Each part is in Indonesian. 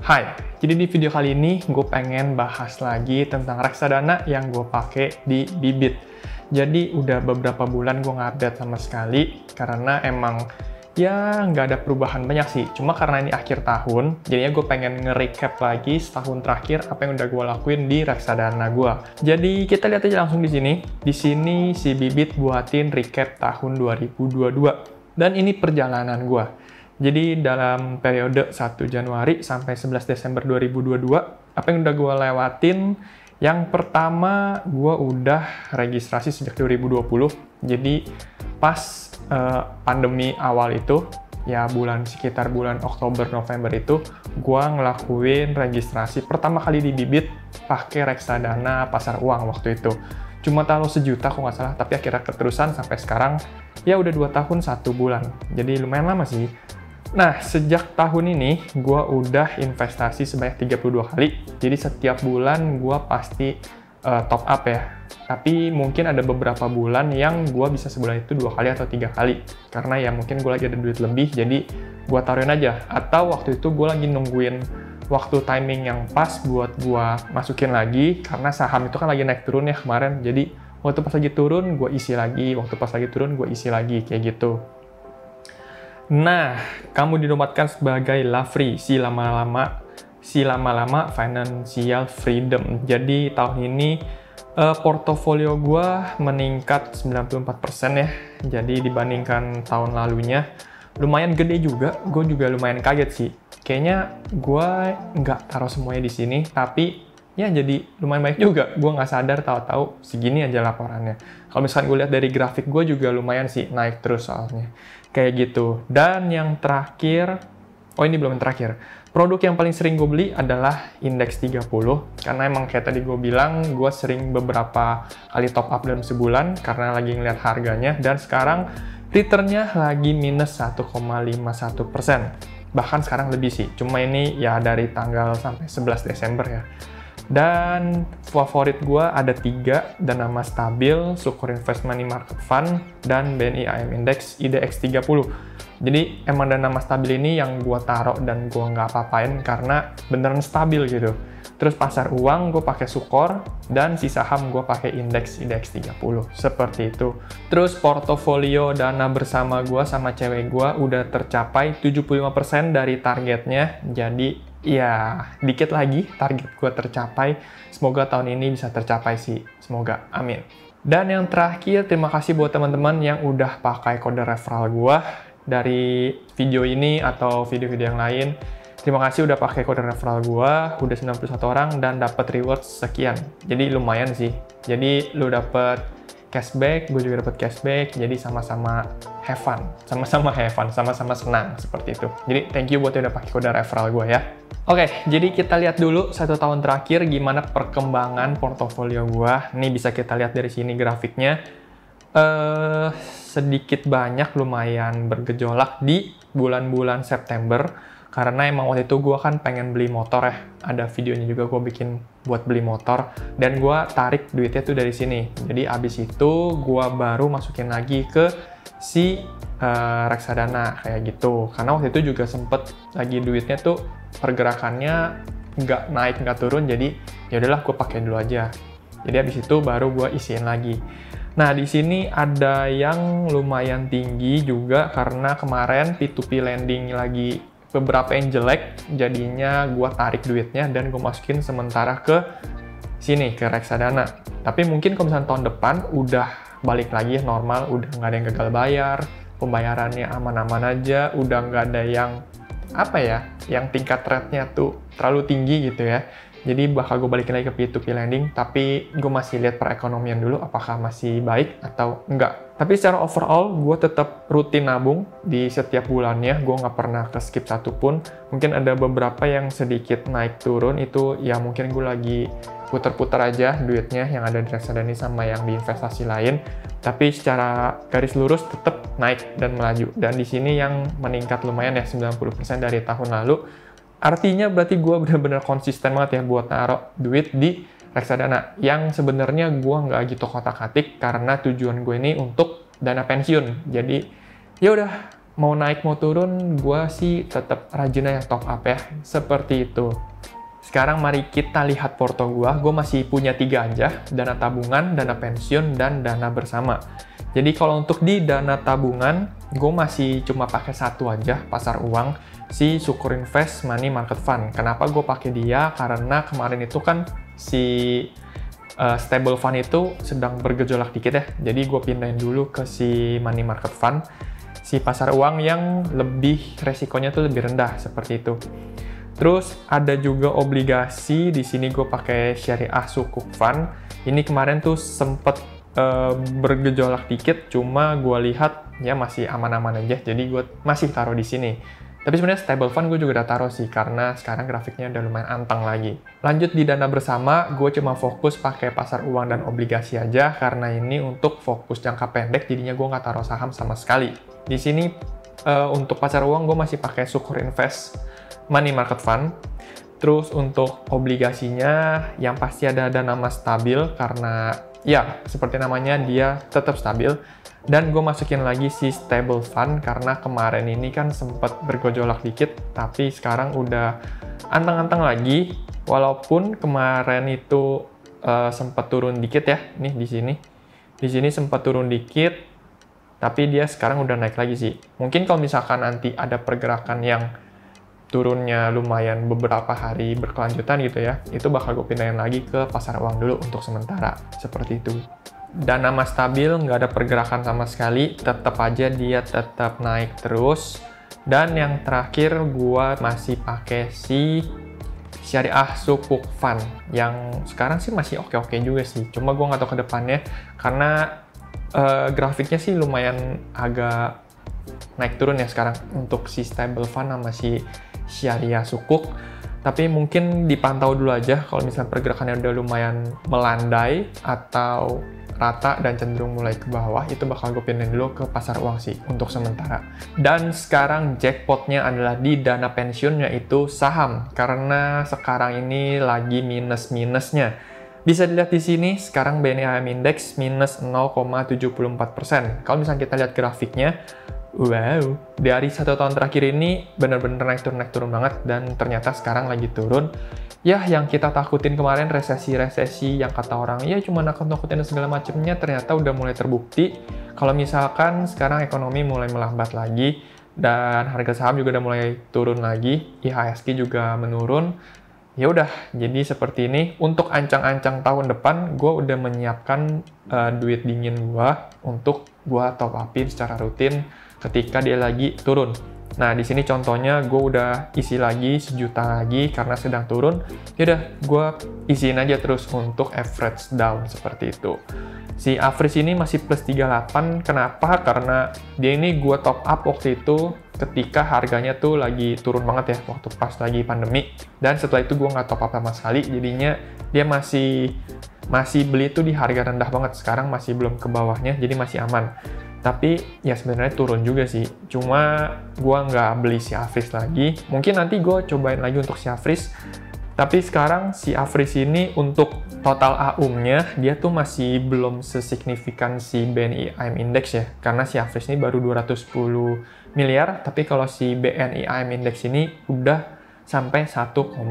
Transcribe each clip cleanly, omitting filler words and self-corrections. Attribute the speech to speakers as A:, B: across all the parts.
A: Hai, jadi di video kali ini gue pengen bahas lagi tentang reksadana yang gue pakai di Bibit. Jadi udah beberapa bulan gue nggak update sama sekali, karena emang ya nggak ada perubahan banyak sih. Cuma karena ini akhir tahun, jadinya gue pengen nge-recap lagi setahun terakhir apa yang udah gue lakuin di reksadana gue. Jadi kita lihat aja langsung di sini. Di sini si Bibit buatin recap tahun 2022. Dan ini perjalanan gue. Jadi dalam periode 1 Januari sampai 11 Desember 2022, apa yang udah gue lewatin? Yang pertama, gue udah registrasi sejak 2020. Jadi pas pandemi awal itu, ya sekitar bulan Oktober, November itu, gue ngelakuin registrasi pertama kali di Bibit pakai reksadana pasar uang waktu itu. Cuma taruh 1 juta kok nggak salah, tapi akhirnya keterusan sampai sekarang, ya udah 2 tahun 1 bulan. Jadi lumayan lama sih. Nah, sejak tahun ini, gue udah investasi sebanyak 32 kali. Jadi setiap bulan gue pasti top up ya. Tapi mungkin ada beberapa bulan yang gue bisa sebulan itu 2 kali atau 3 kali. Karena ya mungkin gue lagi ada duit lebih, jadi gue taruhin aja. Atau waktu itu gue lagi nungguin waktu timing yang pas buat gue masukin lagi. Karena saham itu kan lagi naik turun ya kemarin. Jadi waktu pas lagi turun, gue isi lagi. Waktu pas lagi turun, gue isi lagi. Kayak gitu. Nah, kamu dinobatkan sebagai Lafri, si lama-lama financial freedom. Jadi tahun ini portofolio gue meningkat 94% ya. Jadi dibandingkan tahun lalunya lumayan gede juga. Gue juga lumayan kaget sih. Kayaknya gue nggak taruh semuanya di sini, tapi ya jadi lumayan banyak juga. Gue nggak sadar tahu-tahu segini aja laporannya. Kalau misalkan gue lihat dari grafik gue juga lumayan sih naik terus soalnya. Kayak gitu. Dan yang terakhir, oh ini belum yang terakhir. Produk yang paling sering gue beli adalah Indeks 30. Karena emang kayak tadi gue bilang, gue sering beberapa kali top up dalam sebulan karena lagi ngeliat harganya. Dan sekarang returnnya lagi minus 1,51%. Bahkan sekarang lebih sih. Cuma ini ya dari tanggal sampai 11 Desember ya. Dan favorit gue ada 3, Danama Stabil, Sukor Investment Money Market Fund, dan BNI AM Index IDX 30. Jadi emang Danama Stabil ini yang gue taruh dan gue nggak apa-apain karena beneran stabil gitu. Terus pasar uang gue pakai Sukor, dan si saham gue pakai Indeks IDX 30. Seperti itu. Terus portofolio dana bersama gue sama cewek gue udah tercapai 75% dari targetnya. Jadi ya, dikit lagi target gue tercapai. Semoga tahun ini bisa tercapai sih. Semoga. Amin. Dan yang terakhir, terima kasih buat teman-teman yang udah pakai kode referral gue dari video ini atau video-video yang lain. Terima kasih udah pakai kode referral gue. Udah 91 orang dan dapat reward sekian. Jadi lumayan sih. Jadi lu dapat cashback, gue juga dapat cashback. Jadi sama-sama have fun. Sama-sama have fun, sama-sama senang seperti itu. Jadi thank you buat yang udah pakai kode referral gue ya. Oke, jadi kita lihat dulu 1 tahun terakhir gimana perkembangan portofolio gua. Ini bisa kita lihat dari sini grafiknya. Sedikit banyak lumayan bergejolak di bulan-bulan September. Karena emang waktu itu gua kan pengen beli motor ya. Ada videonya juga gua bikin buat beli motor. Dan gua tarik duitnya tuh dari sini. Jadi abis itu gua baru masukin lagi ke si reksadana kayak gitu. Karena waktu itu juga sempet lagi duitnya tuh pergerakannya nggak naik nggak turun, jadi ya udahlah gue pakai dulu aja. Jadi habis itu baru gue isiin lagi. Nah di sini ada yang lumayan tinggi juga karena kemarin P2P lending lagi beberapa yang jelek, jadinya gue tarik duitnya dan gue masukin sementara ke sini ke reksadana. Tapi mungkin kalau misalnya tahun depan udah balik lagi normal, udah nggak ada yang gagal bayar, pembayarannya aman-aman aja, udah nggak ada yang yang tingkat rate-nya tuh terlalu tinggi gitu ya. Jadi bakal gue balikin lagi ke P2P lending, tapi gue masih lihat perekonomian dulu apakah masih baik atau enggak. Tapi secara overall, gue tetap rutin nabung di setiap bulannya, gue nggak pernah ke-skip satupun. Mungkin ada beberapa yang sedikit naik turun, itu ya mungkin gue lagi putar-putar aja duitnya yang ada di reksadana sama yang di investasi lain. Tapi secara garis lurus tetap naik dan melaju. Dan di sini yang meningkat lumayan ya, 90% dari tahun lalu. Artinya berarti gue benar-benar konsisten banget ya buat naruh duit di reksadana. Yang sebenarnya gue nggak gitu kotak-atik karena tujuan gue ini untuk dana pensiun. Jadi ya udah mau naik mau turun, gue sih tetap rajin aja top up ya, seperti itu. Sekarang mari kita lihat porto gue masih punya 3 aja, dana tabungan, dana pensiun, dan dana bersama. Jadi kalau untuk di dana tabungan, gue masih cuma pakai satu aja, pasar uang, si Sukuk Invest Money Market Fund. Kenapa gue pakai dia? Karena kemarin itu kan si stable fund itu sedang bergejolak dikit ya, jadi gue pindahin dulu ke si Money Market Fund, si pasar uang yang lebih resikonya tuh lebih rendah, seperti itu. Terus ada juga obligasi, di sini gue pakai Syariah Sukuk Fund. Ini kemarin tuh sempet bergejolak dikit, cuma gue lihat ya masih aman-aman aja, jadi gue masih taruh di sini. Tapi sebenarnya stable fund gue juga udah taruh sih, karena sekarang grafiknya udah lumayan antang lagi. Lanjut di dana bersama, gue cuma fokus pakai pasar uang dan obligasi aja, karena ini untuk fokus jangka pendek, jadinya gue nggak taruh saham sama sekali. Di sini untuk pasar uang gue masih pakai Sukuk Invest Money Market Fund. Terus untuk obligasinya yang pasti ada dana mas stabil, karena ya seperti namanya dia tetap stabil. Dan gue masukin lagi si stable fund karena kemarin ini kan sempat bergejolak dikit, tapi sekarang udah antang-antang lagi. Walaupun kemarin itu sempat turun dikit ya, nih di sini. Di sini sempat turun dikit, tapi dia sekarang udah naik lagi sih. Mungkin kalau misalkan nanti ada pergerakan yang turunnya lumayan beberapa hari berkelanjutan gitu ya, itu bakal gue pindahin lagi ke pasar uang dulu untuk sementara, seperti itu. Dana mas stabil, nggak ada pergerakan sama sekali, tetap aja dia tetap naik terus. Dan yang terakhir gue masih pakai si Syariah Sukuk Fund, yang sekarang sih masih oke-oke juga sih, cuma gue nggak tahu ke depannya, karena grafiknya sih lumayan agak naik turun ya sekarang untuk si stable fund sama si Syariah Sukuk. Tapi mungkin dipantau dulu aja, kalau misalnya pergerakannya udah lumayan melandai atau rata dan cenderung mulai ke bawah, itu bakal gue pindahin dulu ke pasar uang sih untuk sementara. Dan sekarang jackpotnya adalah di dana pensiun, yaitu saham, karena sekarang ini lagi minus-minusnya. Bisa dilihat di sini, sekarang BNI IM Index minus 0,74%. Kalau misalnya kita lihat grafiknya, wow, dari 1 tahun terakhir ini bener-bener naik turun banget, dan ternyata sekarang lagi turun. Ya, yang kita takutin kemarin resesi-resesi yang kata orang, ya cuma nakut-nakutin dan segala macamnya, ternyata udah mulai terbukti. Kalau misalkan sekarang ekonomi mulai melambat lagi, dan harga saham juga udah mulai turun lagi, IHSG juga menurun, ya udah, jadi seperti ini. Untuk ancang-ancang tahun depan, gue udah menyiapkan duit dingin gue untuk gue top upin secara rutin ketika dia lagi turun. Nah, di sini contohnya gue udah isi lagi 1 juta lagi karena sedang turun. Yaudah, gue isiin aja terus untuk average down seperti itu. Si average ini masih plus 38. Kenapa? Karena dia ini gue top up waktu itu ketika harganya tuh lagi turun banget ya, waktu pas lagi pandemi. Dan setelah itu gue nggak top up sama sekali, jadinya dia masih beli tuh di harga rendah banget. Sekarang masih belum ke bawahnya, jadi masih aman. Tapi ya sebenarnya turun juga sih, cuma gue nggak beli si Afris lagi. Mungkin nanti gue cobain lagi untuk si Afris. Tapi sekarang si Afris ini untuk total AUM-nya, dia tuh masih belum sesignifikan si BNI IM Index ya. Karena si Afris ini baru 210 miliar, tapi kalau si BNI IM Index ini udah sampai 1,6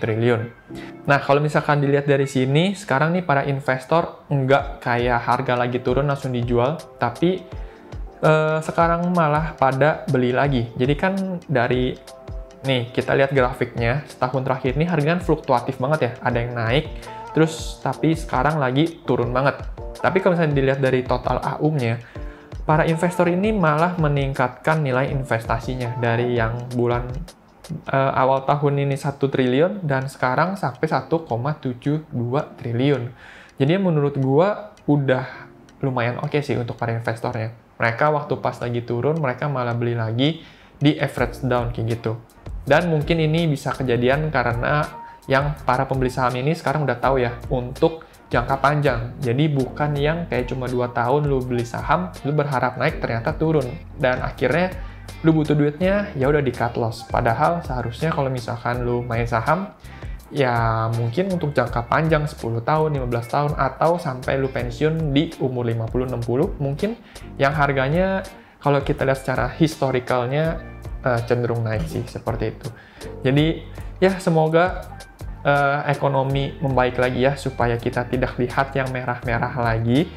A: triliun. Nah, kalau misalkan dilihat dari sini, sekarang nih para investor nggak kayak harga lagi turun langsung dijual, tapi sekarang malah pada beli lagi. Jadi kan dari, nih kita lihat grafiknya, setahun terakhir ini harganya fluktuatif banget ya, ada yang naik, terus tapi sekarang lagi turun banget. Tapi kalau misalnya dilihat dari total AUM-nya, para investor ini malah meningkatkan nilai investasinya dari yang bulan awal tahun ini 1 triliun dan sekarang sampai 1,72 triliun. Jadi menurut gua udah lumayan oke sih untuk para investornya. Mereka waktu pas lagi turun, mereka malah beli lagi di average down kayak gitu. Dan mungkin ini bisa kejadian karena yang para pembeli saham ini sekarang udah tahu ya untuk jangka panjang. Jadi bukan yang kayak cuma 2 tahun lu beli saham, lu berharap naik ternyata turun. Dan akhirnya lu butuh duitnya, ya udah di cut loss. Padahal seharusnya kalau misalkan lu main saham, ya mungkin untuk jangka panjang 10 tahun, 15 tahun, atau sampai lu pensiun di umur 50-60, mungkin yang harganya kalau kita lihat secara historicalnya cenderung naik sih, seperti itu. Jadi ya semoga ekonomi membaik lagi ya, supaya kita tidak lihat yang merah-merah lagi.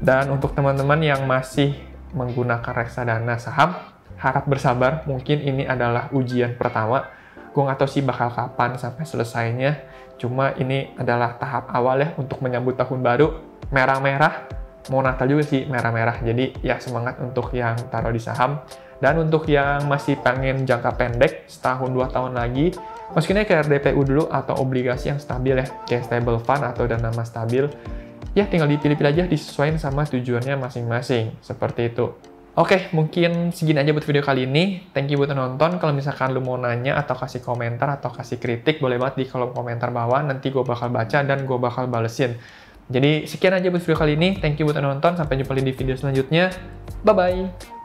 A: Dan untuk teman-teman yang masih menggunakan reksadana saham, harap bersabar, mungkin ini adalah ujian pertama. Gue nggak tahu sih bakal kapan sampai selesainya, cuma ini adalah tahap awal ya untuk menyambut tahun baru. Merah-merah, mau Natal juga sih merah-merah, jadi ya semangat untuk yang taruh di saham. Dan untuk yang masih pengen jangka pendek, setahun 2 tahun lagi, masukinnya ke RDPU dulu atau obligasi yang stabil ya, kayak stable fund atau dana mas stabil. Ya tinggal dipilih-pilih aja, disesuaikan sama tujuannya masing-masing, seperti itu. Oke, mungkin segini aja buat video kali ini. Thank you buat nonton. Kalau misalkan lu mau nanya atau kasih komentar atau kasih kritik, boleh banget di kolom komentar bawah. Nanti gue bakal baca dan gue bakal balesin. Jadi sekian aja buat video kali ini. Thank you buat nonton. Sampai jumpa di video selanjutnya. Bye-bye!